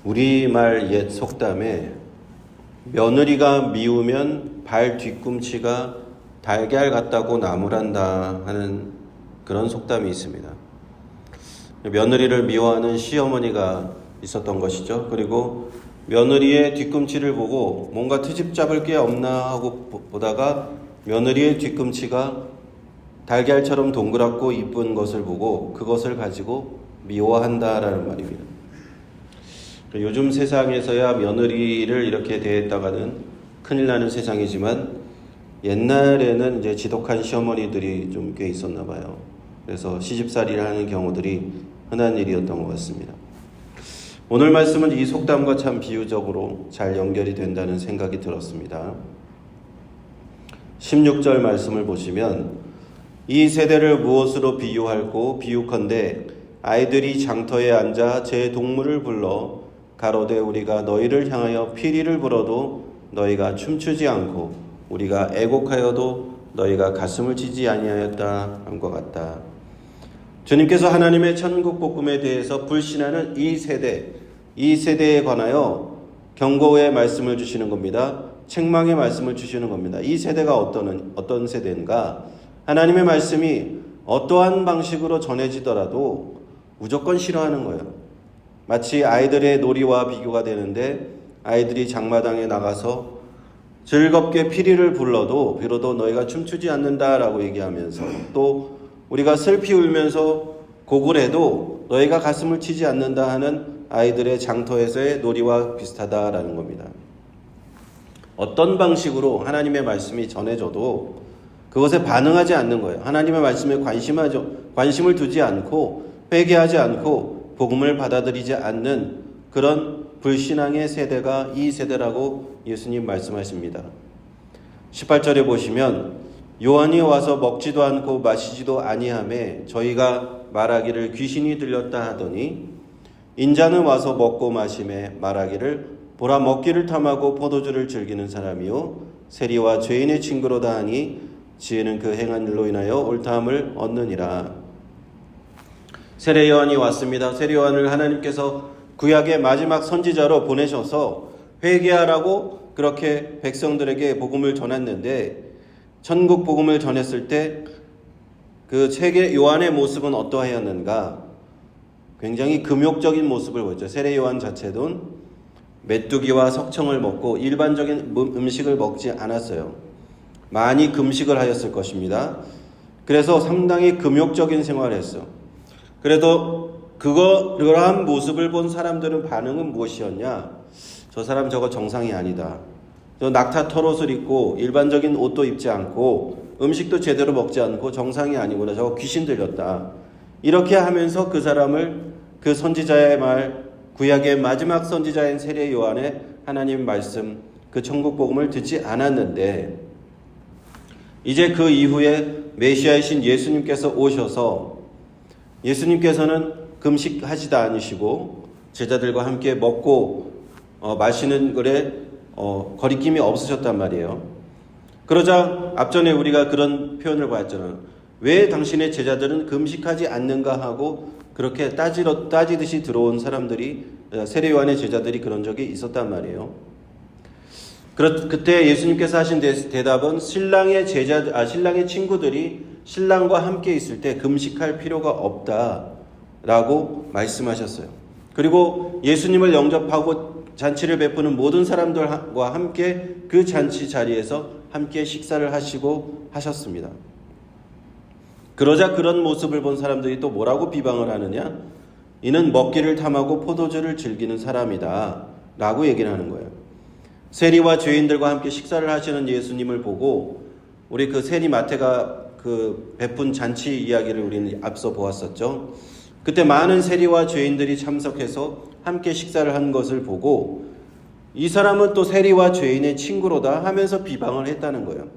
우리말 옛 속담에 며느리가 미우면 발 뒤꿈치가 달걀 같다고 나무란다 하는 그런 속담이 있습니다. 며느리를 미워하는 시어머니가 있었던 것이죠. 그리고 며느리의 뒤꿈치를 보고 뭔가 트집 잡을 게 없나 하고 보다가 며느리의 뒤꿈치가 달걀처럼 동그랗고 이쁜 것을 보고 그것을 가지고 미워한다라는 말입니다. 요즘 세상에서야 며느리를 이렇게 대했다가는 큰일 나는 세상이지만 옛날에는 이제 지독한 시어머니들이 좀 꽤 있었나 봐요. 그래서 시집살이를 하는 경우들이 흔한 일이었던 것 같습니다. 오늘 말씀은 이 속담과 참 비유적으로 잘 연결이 된다는 생각이 들었습니다. 16절 말씀을 보시면 이 세대를 무엇으로 비유할꼬 비유컨대 아이들이 장터에 앉아 제 동물을 불러 가로되 우리가 너희를 향하여 피리를 불어도 너희가 춤추지 않고 우리가 애곡하여도 너희가 가슴을 치지 아니하였다 함과 같다. 주님께서 하나님의 천국 복음에 대해서 불신하는 이 세대에 관하여 경고의 말씀을 주시는 겁니다. 책망의 말씀을 주시는 겁니다. 이 세대가 어떤 세대인가? 하나님의 말씀이 어떠한 방식으로 전해지더라도 무조건 싫어하는 거예요. 마치 아이들의 놀이와 비교가 되는데 아이들이 장마당에 나가서 즐겁게 피리를 불러도 비로도 너희가 춤추지 않는다라고 얘기하면서 또 우리가 슬피 울면서 곡을 해도 너희가 가슴을 치지 않는다 하는 아이들의 장터에서의 놀이와 비슷하다라는 겁니다. 어떤 방식으로 하나님의 말씀이 전해져도 그것에 반응하지 않는 거예요. 하나님의 말씀에 관심을 두지 않고 회개하지 않고 복음을 받아들이지 않는 그런 불신앙의 세대가 이 세대라고 예수님 말씀하십니다. 18절에 보시면 요한이 와서 먹지도 않고 마시지도 아니하매 저희가 말하기를 귀신이 들렸다 하더니 인자는 와서 먹고 마시매 말하기를 보라 먹기를 탐하고 포도주를 즐기는 사람이요 세리와 죄인의 친구로다 하니 지혜는 그 행한 일로 인하여 옳다함을 얻느니라. 세례 요한이 왔습니다. 세례 요한을 하나님께서 구약의 마지막 선지자로 보내셔서 회개하라고 그렇게 백성들에게 복음을 전했는데 천국 복음을 전했을 때 그 세례 요한의 모습은 어떠하였는가? 굉장히 금욕적인 모습을 보였죠. 세례 요한 자체도 메뚜기와 석청을 먹고 일반적인 음식을 먹지 않았어요. 많이 금식을 하였을 것입니다. 그래서 상당히 금욕적인 생활을 했어요. 그래도 그러한 모습을 본 사람들은 반응은 무엇이었냐? 저 사람 저거 정상이 아니다. 저 낙타 털옷을 입고 일반적인 옷도 입지 않고 음식도 제대로 먹지 않고 정상이 아니구나. 저거 귀신 들렸다. 이렇게 하면서 그 사람을 그 선지자의 말, 구약의 마지막 선지자인 세례 요한의 하나님 말씀, 그 천국 복음을 듣지 않았는데 이제 그 이후에 메시아이신 예수님께서 오셔서 예수님께서는 금식하지도 않으시고 제자들과 함께 먹고 마시는 글에 거리낌이 없으셨단 말이에요. 그러자 앞전에 우리가 그런 표현을 봤잖아요. 왜 당신의 제자들은 금식하지 않는가 하고 그렇게 따지듯이 들어온 사람들이 세례 요한의 제자들이 그런 적이 있었단 말이에요. 그때 예수님께서 하신 대답은 신랑의 친구들이 신랑과 함께 있을 때 금식할 필요가 없다라고 말씀하셨어요. 그리고 예수님을 영접하고 잔치를 베푸는 모든 사람들과 함께 그 잔치 자리에서 함께 식사를 하시고 하셨습니다. 그러자 그런 모습을 본 사람들이 또 뭐라고 비방을 하느냐? 이는 먹기를 탐하고 포도주를 즐기는 사람이다 라고 얘기를 하는 거예요. 세리와 죄인들과 함께 식사를 하시는 예수님을 보고 우리 그 세리 마태가 그 베푼 잔치 이야기를 우리는 앞서 보았었죠. 그때 많은 세리와 죄인들이 참석해서 함께 식사를 한 것을 보고 이 사람은 또 세리와 죄인의 친구로다 하면서 비방을 했다는 거예요.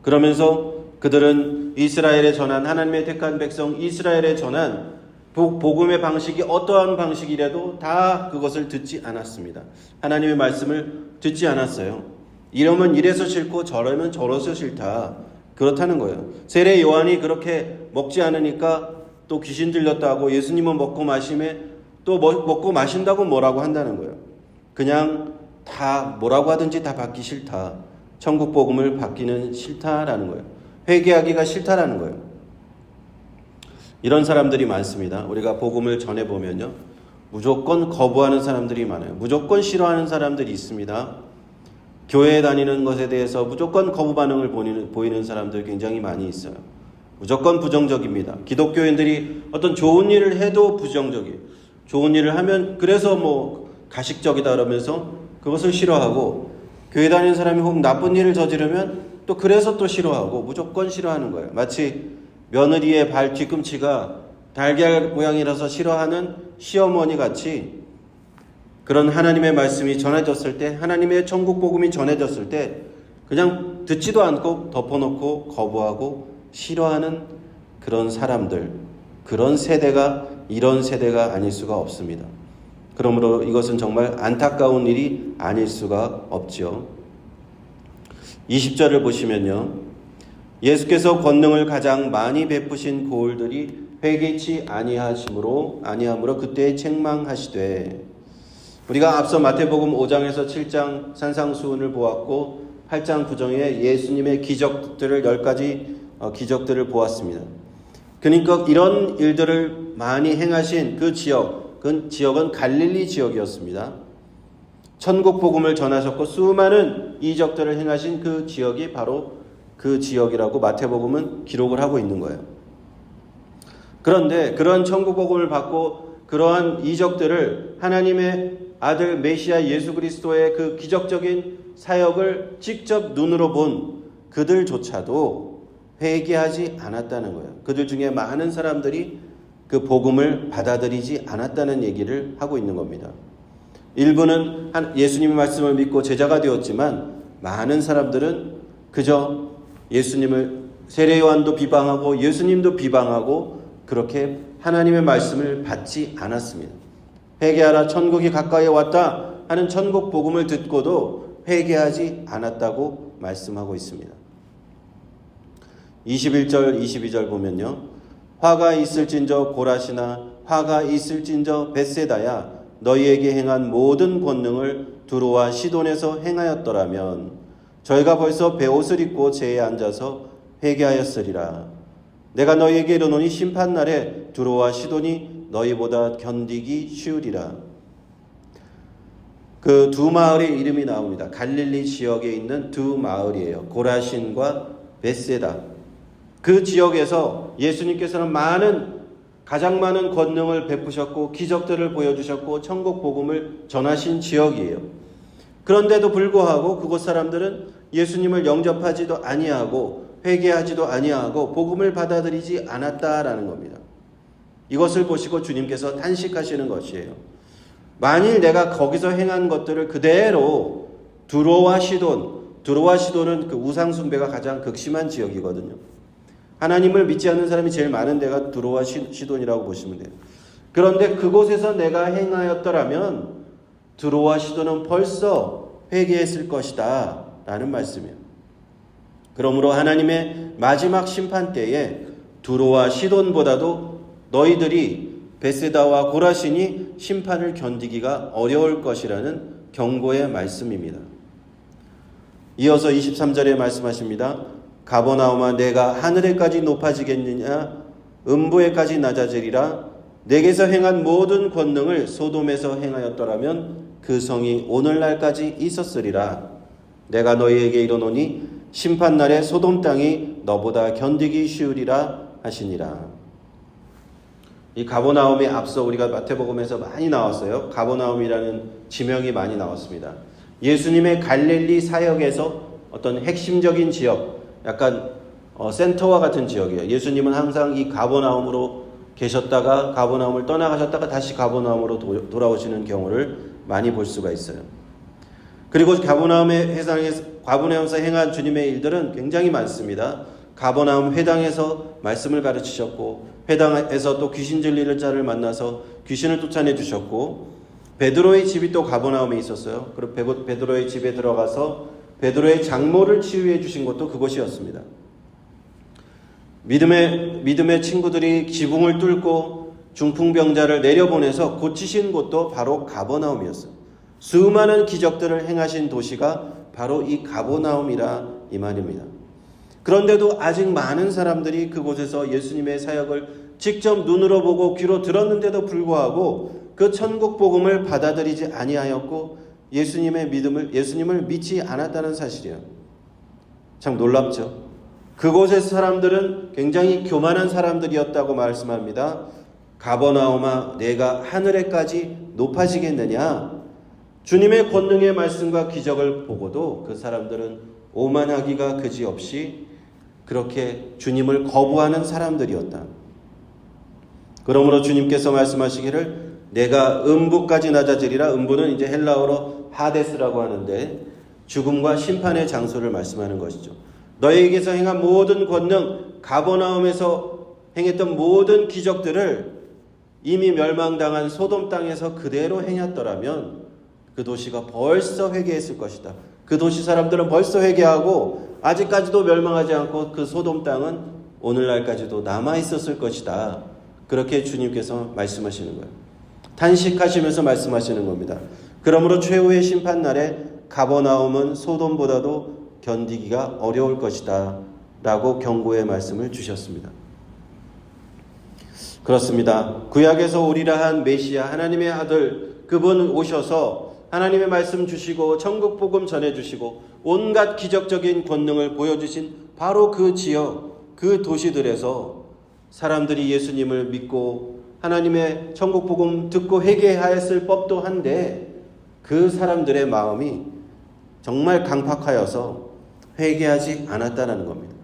그러면서 그들은 이스라엘에 전한 하나님의 택한 백성 이스라엘에 전한 복음의 방식이 어떠한 방식이라도 다 그것을 듣지 않았습니다. 하나님의 말씀을 듣지 않았어요. 이러면 이래서 싫고 저러면 저러서 싫다. 그렇다는 거예요. 세례 요한이 그렇게 먹지 않으니까 또 귀신 들렸다고 예수님은 먹고 마심에 또 먹고 마신다고 뭐라고 한다는 거예요. 그냥 다 뭐라고 하든지 다 받기 싫다. 천국 복음을 받기는 싫다라는 거예요. 회개하기가 싫다라는 거예요. 이런 사람들이 많습니다. 우리가 복음을 전해보면요, 무조건 거부하는 사람들이 많아요. 무조건 싫어하는 사람들이 있습니다. 교회에 다니는 것에 대해서 무조건 거부 반응을 보이는 사람들 굉장히 많이 있어요. 무조건 부정적입니다. 기독교인들이 어떤 좋은 일을 해도 부정적이에요. 좋은 일을 하면 그래서 뭐 가식적이다 그러면서 그것을 싫어하고, 교회 다니는 사람이 혹 나쁜 일을 저지르면 또 그래서 또 싫어하고, 무조건 싫어하는 거예요. 마치 며느리의 발 뒤꿈치가 달걀 모양이라서 싫어하는 시어머니 같이, 그런 하나님의 말씀이 전해졌을 때, 하나님의 천국 복음이 전해졌을 때 그냥 듣지도 않고 덮어놓고 거부하고 싫어하는 그런 사람들, 그런 세대가 이런 세대가 아닐 수가 없습니다. 그러므로 이것은 정말 안타까운 일이 아닐 수가 없죠. 20절을 보시면요, 예수께서 권능을 가장 많이 베푸신 고을들이 회개치 아니함으로 그때 책망하시되, 우리가 앞서 마태복음 5장에서 7장 산상수훈을 보았고 8장 9장에 예수님의 기적들을 10가지 기적들을 보았습니다. 그러니까 이런 일들을 많이 행하신 그 지역은 갈릴리 지역이었습니다. 천국 복음을 전하셨고 수많은 이적들을 행하신 그 지역이 바로 그 지역이라고 마태복음은 기록을 하고 있는 거예요. 그런데 그런 천국 복음을 받고 그러한 이적들을, 하나님의 아들 메시아 예수 그리스도의 그 기적적인 사역을 직접 눈으로 본 그들조차도 회개하지 않았다는 거예요. 그들 중에 많은 사람들이 그 복음을 받아들이지 않았다는 얘기를 하고 있는 겁니다. 일부는 예수님의 말씀을 믿고 제자가 되었지만, 많은 사람들은 그저 예수님을, 세례요한도 비방하고 예수님도 비방하고 그렇게 하나님의 말씀을 받지 않았습니다. 회개하라, 천국이 가까이 왔다 하는 천국 복음을 듣고도 회개하지 않았다고 말씀하고 있습니다. 21절 22절 보면요, 화가 있을진저 고라시나 화가 있을진저 벳세다야, 너희에게 행한 모든 권능을 두로와 시돈에서 행하였더라면 저희가 벌써 베옷을 입고 제에 앉아서 회개하였으리라. 내가 너희에게 이르노니 심판날에 두로와 시돈이 너희보다 견디기 쉬우리라. 그 두 마을의 이름이 나옵니다. 갈릴리 지역에 있는 두 마을이에요. 고라신과 벳세다. 그 지역에서 예수님께서는 가장 많은 권능을 베푸셨고 기적들을 보여주셨고 천국 복음을 전하신 지역이에요. 그런데도 불구하고 그곳 사람들은 예수님을 영접하지도 아니하고 회개하지도 아니하고 복음을 받아들이지 않았다라는 겁니다. 이것을 보시고 주님께서 탄식하시는 것이에요. 만일 내가 거기서 행한 것들을 그대로 두로와 시돈은 그 우상 숭배가 가장 극심한 지역이거든요. 하나님을 믿지 않는 사람이 제일 많은 데가 두로와 시돈이라고 보시면 돼요. 그런데 그곳에서 내가 행하였더라면 두로와 시돈은 벌써 회개했을 것이다 라는 말씀이에요. 그러므로 하나님의 마지막 심판 때에 두로와 시돈보다도 너희들이 벳세다와 고라신이 심판을 견디기가 어려울 것이라는 경고의 말씀입니다. 이어서 23절에 말씀하십니다. 가버나움아, 내가 하늘에까지 높아지겠느냐? 음부에까지 낮아지리라. 내게서 행한 모든 권능을 소돔에서 행하였더라면 그 성이 오늘날까지 있었으리라. 내가 너희에게 이르노니 심판날에 소돔 땅이 너보다 견디기 쉬우리라 하시니라. 이 가버나움에 앞서 우리가 마태복음에서 많이 나왔어요. 가버나움이라는 지명이 많이 나왔습니다. 예수님의 갈릴리 사역에서 어떤 핵심적인 지역, 약간 센터와 같은 지역이에요. 예수님은 항상 이 가버나움으로 계셨다가 가버나움을 떠나가셨다가 다시 가버나움으로 돌아오시는 경우를 많이 볼 수가 있어요. 그리고 가버나움에서 행한 주님의 일들은 굉장히 많습니다. 가버나움 회당에서 말씀을 가르치셨고, 회당에서 또 귀신 들리는 자를 만나서 귀신을 쫓아내 주셨고, 베드로의 집이 또 가버나움에 있었어요. 그리고 베드로의 집에 들어가서 베드로의 장모를 치유해 주신 것도 그곳이었습니다. 믿음의 친구들이 지붕을 뚫고 중풍병자를 내려보내서 고치신 곳도 바로 가버나움이었어요. 수많은 기적들을 행하신 도시가 바로 이 가버나움이라 이 말입니다. 그런데도 아직 많은 사람들이 그곳에서 예수님의 사역을 직접 눈으로 보고 귀로 들었는데도 불구하고 그 천국 복음을 받아들이지 아니하였고 예수님을 믿지 않았다는 사실이에요. 참 놀랍죠. 그곳의 사람들은 굉장히 교만한 사람들이었다고 말씀합니다. 가버나움아, 내가 하늘에까지 높아지겠느냐? 주님의 권능의 말씀과 기적을 보고도 그 사람들은 오만하기가 그지없이 그렇게 주님을 거부하는 사람들이었다. 그러므로 주님께서 말씀하시기를 내가 음부까지 낮아지리라. 음부는 이제 헬라어로 하데스라고 하는데 죽음과 심판의 장소를 말씀하는 것이죠. 너희에게서 행한 모든 권능, 가버나움에서 행했던 모든 기적들을 이미 멸망당한 소돔 땅에서 그대로 행했더라면 그 도시가 벌써 회개했을 것이다. 그 도시 사람들은 벌써 회개하고 아직까지도 멸망하지 않고 그 소돔 땅은 오늘날까지도 남아있었을 것이다. 그렇게 주님께서 말씀하시는 거예요. 탄식하시면서 말씀하시는 겁니다. 그러므로 최후의 심판날에 가버나움은 소돔보다도 견디기가 어려울 것이다 라고 경고의 말씀을 주셨습니다. 그렇습니다. 구약에서 오리라 한 메시아 하나님의 아들 그분 오셔서 하나님의 말씀 주시고 천국 복음 전해주시고 온갖 기적적인 권능을 보여주신 바로 그 지역 그 도시들에서 사람들이 예수님을 믿고 하나님의 천국 복음 듣고 회개하였을 법도 한데 그 사람들의 마음이 정말 강팍하여서 회개하지 않았다는 겁니다.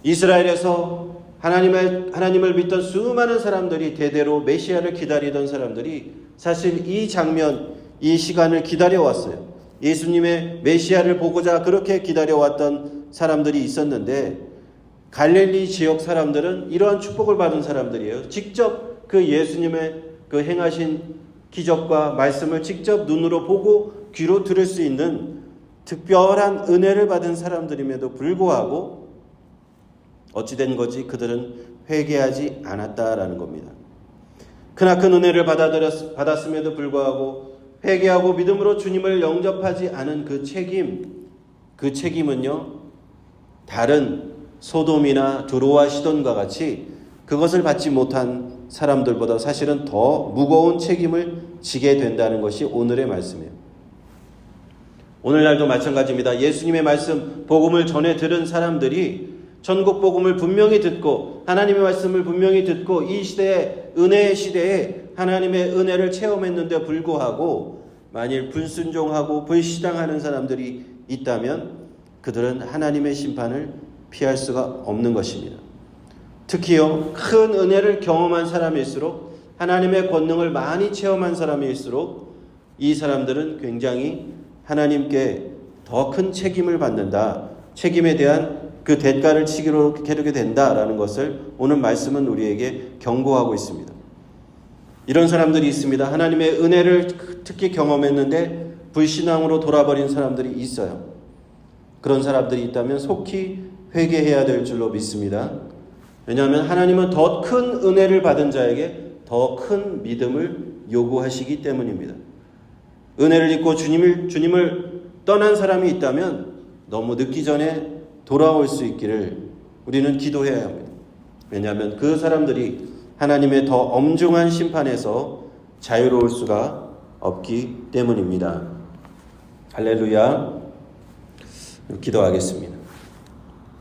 이스라엘에서 하나님을 믿던 수많은 사람들이 대대로 메시아를 기다리던 사람들이 사실 이 장면, 이 시간을 기다려왔어요. 예수님의 메시아를 보고자 그렇게 기다려왔던 사람들이 있었는데 갈릴리 지역 사람들은 이러한 축복을 받은 사람들이에요. 직접 그 예수님의 그 행하신 기적과 말씀을 직접 눈으로 보고 귀로 들을 수 있는 특별한 은혜를 받은 사람들임에도 불구하고 어찌된 거지 그들은 회개하지 않았다라는 겁니다. 크나큰 은혜를 받았음에도 불구하고 회개하고 믿음으로 주님을 영접하지 않은 그 책임은요 다른 소돔이나 두로와 시돈과 같이 그것을 받지 못한 사람들보다 사실은 더 무거운 책임을 지게 된다는 것이 오늘의 말씀이에요. 오늘날도 마찬가지입니다. 예수님의 말씀, 복음을 전해 들은 사람들이 천국 복음을 분명히 듣고 하나님의 말씀을 분명히 듣고 이 시대에 은혜의 시대에 하나님의 은혜를 체험했는데 불구하고 만일 불순종하고 불신앙하는 사람들이 있다면 그들은 하나님의 심판을 피할 수가 없는 것입니다. 특히요 큰 은혜를 경험한 사람일수록 하나님의 권능을 많이 체험한 사람일수록 이 사람들은 굉장히 하나님께 더 큰 책임을 받는다. 책임에 대한 그 대가를 치르게 된다라는 것을 오늘 말씀은 우리에게 경고하고 있습니다. 이런 사람들이 있습니다. 하나님의 은혜를 특히 경험했는데 불신앙으로 돌아버린 사람들이 있어요. 그런 사람들이 있다면 속히 회개해야 될 줄로 믿습니다. 왜냐하면 하나님은 더 큰 은혜를 받은 자에게 더 큰 믿음을 요구하시기 때문입니다. 은혜를 잊고 주님을 떠난 사람이 있다면 너무 늦기 전에 돌아올 수 있기를 우리는 기도해야 합니다. 왜냐하면 그 사람들이 하나님의 더 엄중한 심판에서 자유로울 수가 없기 때문입니다. 할렐루야. 기도하겠습니다.